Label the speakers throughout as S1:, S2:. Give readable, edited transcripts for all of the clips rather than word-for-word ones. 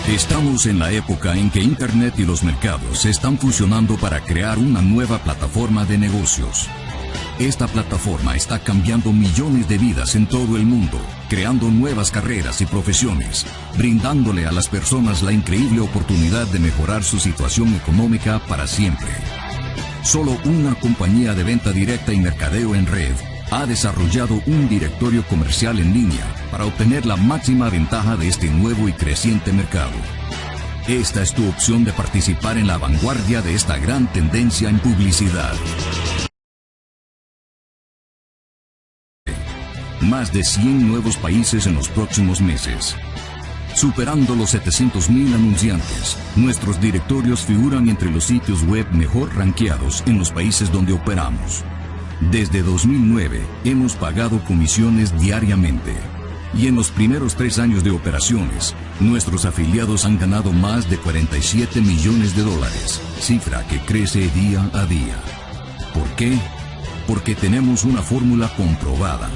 S1: Estamos en la época en que Internet y los mercados se están fusionando para crear una nueva plataforma de negocios. Esta plataforma está cambiando millones de vidas en todo el mundo, creando nuevas carreras y profesiones, brindándole a las personas la increíble oportunidad de mejorar su situación económica para siempre. Solo una compañía de venta directa y mercadeo en red ha desarrollado un directorio comercial en línea para obtener la máxima ventaja de este nuevo y creciente mercado. Esta es tu opción de participar en la vanguardia de esta gran tendencia en publicidad. Más de 100 nuevos países en los próximos meses. Superando los 700,000 anunciantes, nuestros directorios figuran entre los sitios web mejor rankeados en los países donde operamos. Desde 2009 hemos pagado comisiones diariamente. Y en los primeros 3 años de operaciones, nuestros afiliados han ganado más de 47 millones de dólares, cifra que crece día a día. ¿Por qué? Porque tenemos una fórmula comprobada.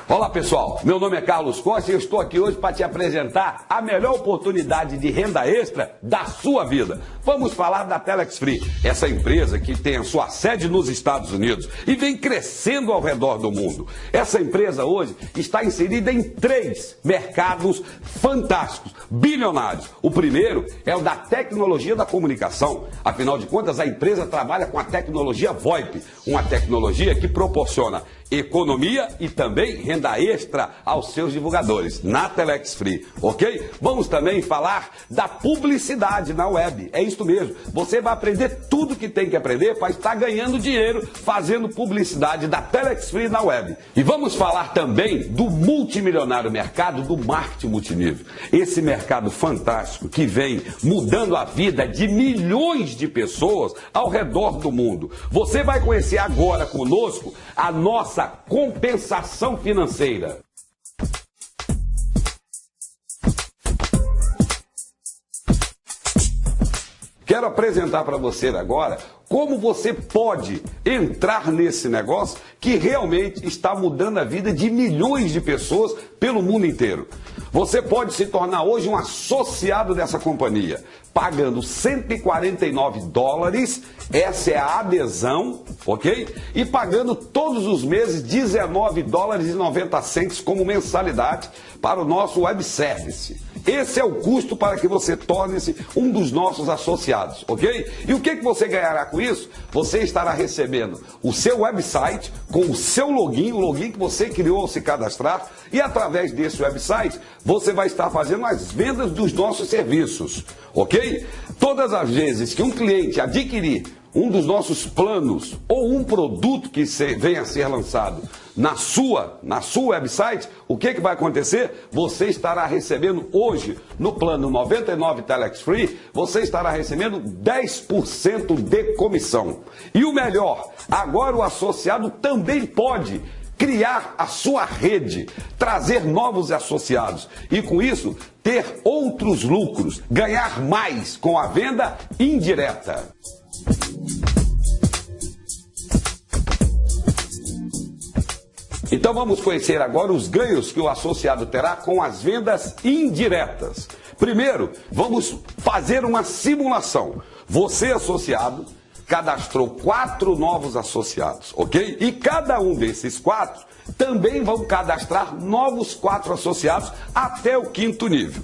S2: Olá pessoal, meu nome é Carlos Costa e eu estou aqui hoje para te apresentar a melhor oportunidade de renda extra da sua vida. Vamos falar da Telex Free, essa empresa que tem a sua sede nos Estados Unidos e vem crescendo ao redor do mundo. Essa empresa hoje está inserida em 3 mercados fantásticos, bilionários. O primeiro é o da tecnologia da comunicação. Afinal de contas, a empresa trabalha com a tecnologia VoIP, uma tecnologia que proporciona economia e também renda extra aos seus divulgadores, na Telex Free, ok? Vamos também falar da publicidade na web, é isso mesmo. Você vai aprender tudo que tem que aprender para estar ganhando dinheiro fazendo publicidade da Telex Free na web. E vamos falar também do multimilionário mercado do marketing multinível. Esse mercado fantástico que vem mudando a vida de milhões de pessoas ao redor do mundo. Você vai conhecer agora conosco a nossa compensação financeira. Quero apresentar para você agora como você pode entrar nesse negócio que realmente está mudando a vida de milhões de pessoas pelo mundo inteiro. Você pode se tornar hoje um associado dessa companhia, pagando 149 dólares, essa é a adesão, ok? E pagando todos os meses 19 dólares e 90 centos como mensalidade para o nosso web service. Esse é o custo para que você torne-se um dos nossos associados, ok? E o que você ganhará com isso? Você estará recebendo o seu website com o seu login, o login que você criou ao se cadastrar, e através desse website você vai estar fazendo as vendas dos nossos serviços, ok? Todas as vezes que um cliente adquirir um dos nossos planos ou um produto que venha a ser lançado na sua website, o que vai acontecer? Você estará recebendo hoje, no plano 99 Telex Free, você estará recebendo 10% de comissão. E o melhor, agora o associado também pode criar a sua rede, trazer novos associados e com isso ter outros lucros, ganhar mais com a venda indireta. Então vamos conhecer agora os ganhos que o associado terá com as vendas indiretas. Primeiro, vamos fazer uma simulação. Você, associado, cadastrou 4 novos associados, ok? E cada um desses 4 também vão cadastrar novos 4 associados até o 5º nível.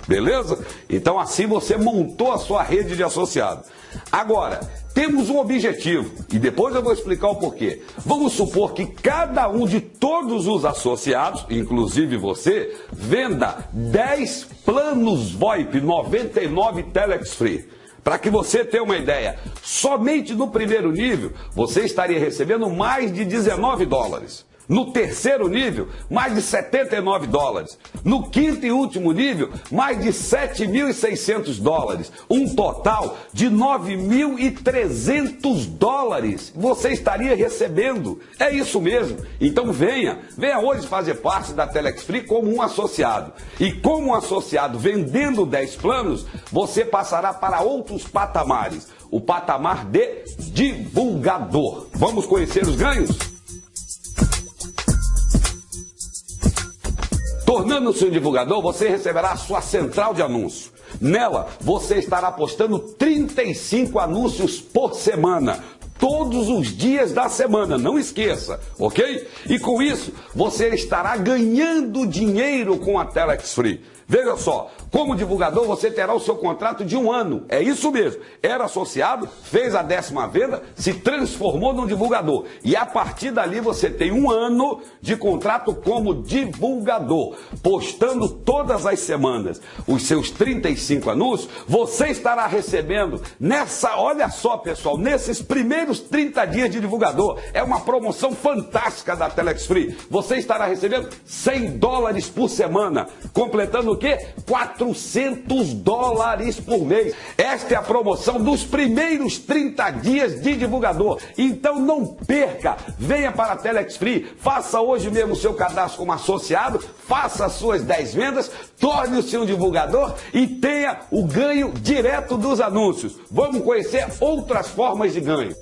S2: Beleza? Então assim você montou a sua rede de associados. Agora, temos um objetivo, e depois eu vou explicar o porquê. Vamos supor que cada um de todos os associados, inclusive você, venda 10 planos VoIP 99 Telex Free. Para que você tenha uma ideia, somente no primeiro nível você estaria recebendo mais de 19 dólares. No terceiro nível, mais de 79 dólares. No quinto e último nível, mais de 7.600 dólares. Um total de 9.300 dólares você estaria recebendo. É isso mesmo. Então venha hoje fazer parte da Telex Free como um associado. E como um associado vendendo 10 planos, você passará para outros patamares. O patamar de divulgador. Vamos conhecer os ganhos? Tornando-se um divulgador, você receberá a sua central de anúncio. Nela, você estará postando 35 anúncios por semana. Todos os dias da semana, não esqueça, ok? E com isso, você estará ganhando dinheiro com a Telex Free. Veja só, como divulgador você terá o seu contrato de 1 ano, é isso mesmo. Era associado, fez a 10ª venda, se transformou num divulgador. E a partir dali você tem 1 ano de contrato como divulgador. Postando todas as semanas os seus 35 anúncios, você estará recebendo olha só pessoal, nesses primeiros 30 dias de divulgador, é uma promoção fantástica da Telex Free. Você estará recebendo 100 dólares por semana, completando o quê? 400 dólares por mês. Esta é a promoção dos primeiros 30 dias de divulgador. Então não perca, venha para a Telex Free, faça hoje mesmo o seu cadastro como associado, faça as suas 10 vendas, torne-se um divulgador e tenha o ganho direto dos anúncios. Vamos conhecer outras formas de ganho.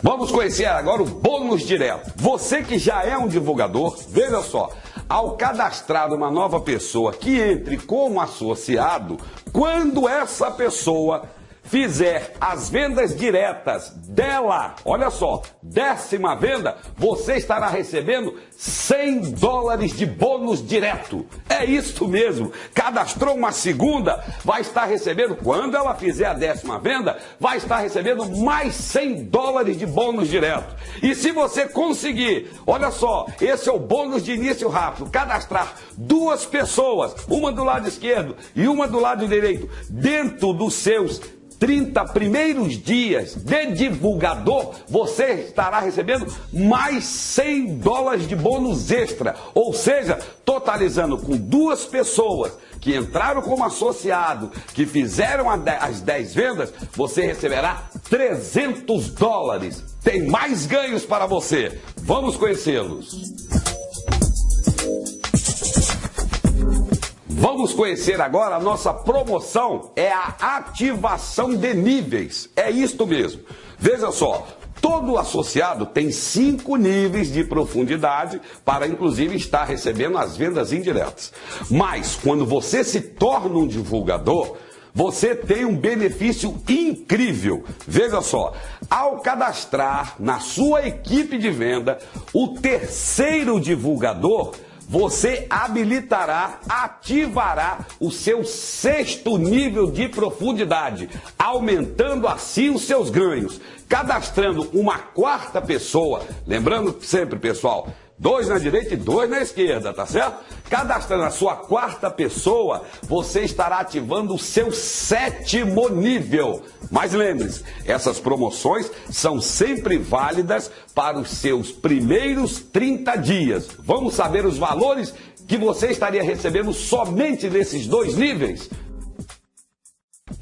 S2: Vamos conhecer agora o bônus direto. Você que já é um divulgador, veja só, ao cadastrar uma nova pessoa que entre como associado, quando essa pessoa fizer as vendas diretas dela, olha só, 10ª venda, você estará recebendo 100 dólares de bônus direto. É isso mesmo. Cadastrou uma segunda, vai estar recebendo, quando ela fizer a 10ª venda, vai estar recebendo mais 100 dólares de bônus direto. E se você conseguir, olha só, esse é o bônus de início rápido, cadastrar 2 pessoas, uma do lado esquerdo e uma do lado direito, dentro dos seus 30 primeiros dias de divulgador, você estará recebendo mais 100 dólares de bônus extra. Ou seja, totalizando com 2 pessoas que entraram como associado, que fizeram as 10 vendas, você receberá 300 dólares. Tem mais ganhos para você. Vamos conhecê-los. Vamos conhecer agora a nossa promoção, é a ativação de níveis. É isto mesmo. Veja só, todo associado tem 5 níveis de profundidade para, inclusive, estar recebendo as vendas indiretas. Mas, quando você se torna um divulgador, você tem um benefício incrível. Veja só, ao cadastrar na sua equipe de venda o 3º divulgador, você ativará o seu 6º nível de profundidade, aumentando assim os seus ganhos. Cadastrando uma 4ª pessoa, lembrando sempre, pessoal, 2 na direita e 2 na esquerda, tá certo? Cadastrando a sua 4ª pessoa, você estará ativando o seu 7º nível. Mas lembre-se, essas promoções são sempre válidas para os seus primeiros 30 dias. Vamos saber os valores que você estaria recebendo somente nesses 2 níveis?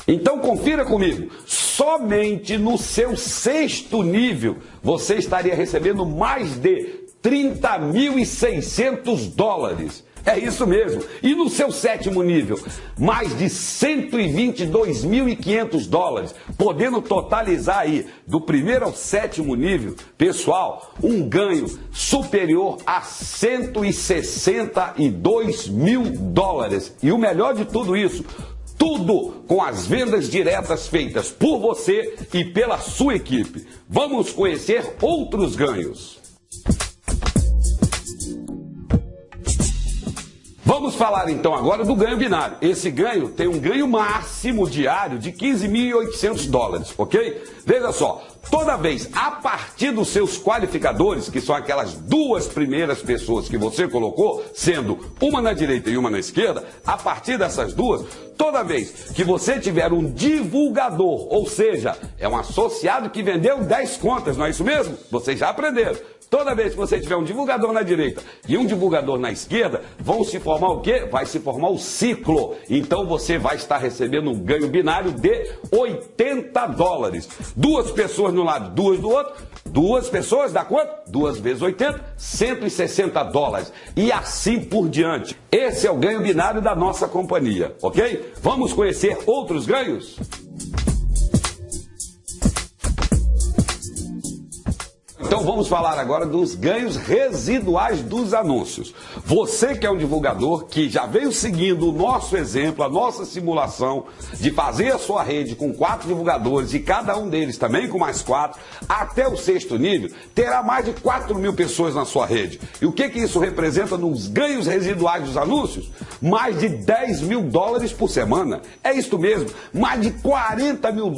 S2: Então confira comigo, somente no seu 6º nível você estaria recebendo mais de 30.600 dólares. É isso mesmo. E no seu 7º nível, mais de 122.500 dólares, podendo totalizar aí, do 1º ao 7º nível, pessoal, um ganho superior a 162 mil dólares. E o melhor de tudo isso, tudo com as vendas diretas feitas por você e pela sua equipe. Vamos conhecer outros ganhos. Vamos falar então agora do ganho binário. Esse ganho tem um ganho máximo diário de 15.800 dólares, ok? Veja só, Toda vez, a partir dos seus qualificadores, que são aquelas duas primeiras pessoas que você colocou, sendo uma na direita e uma na esquerda, a partir dessas duas, toda vez que você tiver um divulgador, ou seja, é um associado que vendeu 10 contas, não é isso mesmo? Vocês já aprenderam. Toda vez que você tiver um divulgador na direita e um divulgador na esquerda, vão se formar o quê? Vai se formar o ciclo. Então você vai estar recebendo um ganho binário de $80. Duas pessoas de um lado, duas do outro. Duas pessoas dá quanto? 2 vezes 80, $160. E assim por diante. Esse é o ganho binário da nossa companhia, ok? Vamos conhecer outros ganhos? Então vamos falar agora dos ganhos residuais dos anúncios. Você que é um divulgador que já veio seguindo o nosso exemplo, a nossa simulação de fazer a sua rede com 4 divulgadores e cada um deles também com mais 4, até o 6º nível, terá mais de 4.000 pessoas na sua rede. E o que isso representa nos ganhos residuais dos anúncios? Mais de $10 mil por semana. É isso mesmo, mais de $40 mil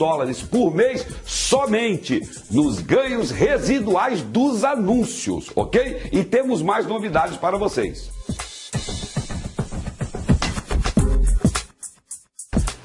S2: por mês somente nos ganhos residuais dos anúncios, ok? E temos mais novidades para vocês.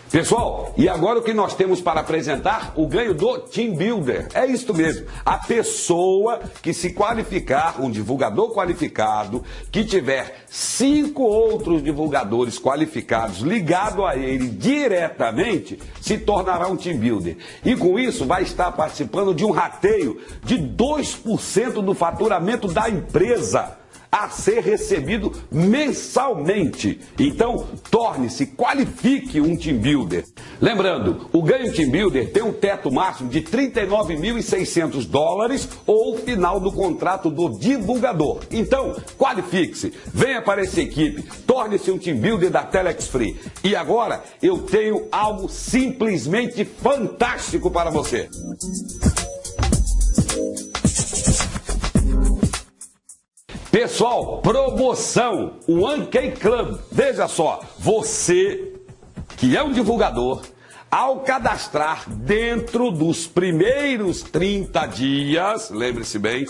S2: Pessoal, e agora o que nós temos para apresentar? O ganho do Team Builder. É isso mesmo. A pessoa que se qualificar, um divulgador qualificado, que tiver 5 outros divulgadores qualificados ligados a ele diretamente, se tornará um Team Builder. E com isso vai estar participando de um rateio de 2% do faturamento da empresa a ser recebido mensalmente. Então, torne-se, qualifique um Team Builder. Lembrando, o ganho Team Builder tem um teto máximo de $39.600 ou o final do contrato do divulgador. Então, qualifique-se, venha para essa equipe, torne-se um Team Builder da Telex Free. E agora, eu tenho algo simplesmente fantástico para você. Pessoal, promoção, o 1K Club. Veja só, você que é um divulgador, ao cadastrar dentro dos primeiros 30 dias, lembre-se bem,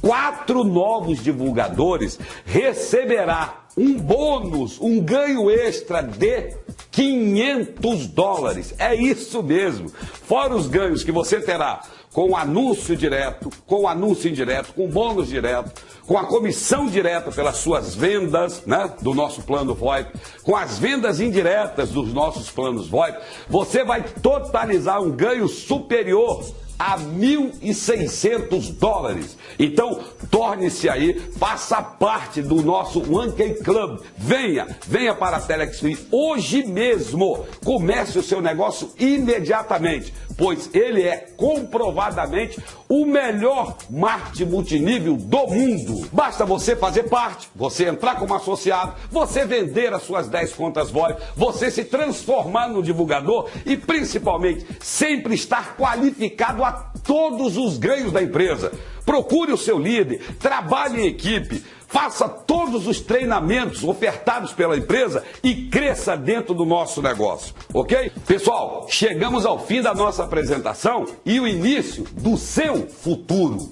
S2: 4 novos divulgadores receberá um bônus, um ganho extra de $500. É isso mesmo. Fora os ganhos que você terá com anúncio direto, com anúncio indireto, com bônus direto, com a comissão direta pelas suas vendas, né, do nosso plano VoIP, com as vendas indiretas dos nossos planos VoIP, você vai totalizar um ganho superior a $1.600. Então, torne-se aí, faça parte do nosso 1K Club. Venha para a Telex Free hoje mesmo. Comece o seu negócio imediatamente, pois ele é comprovadamente o melhor marketing multinível do mundo. Basta você fazer parte, você entrar como associado, você vender as suas 10 contas VoIP, você se transformar no divulgador e, principalmente, sempre estar qualificado a todos os ganhos da empresa. Procure o seu líder, trabalhe em equipe, faça todos os treinamentos ofertados pela empresa e cresça dentro do nosso negócio, ok? Pessoal, chegamos ao fim da nossa apresentação e o início do seu futuro.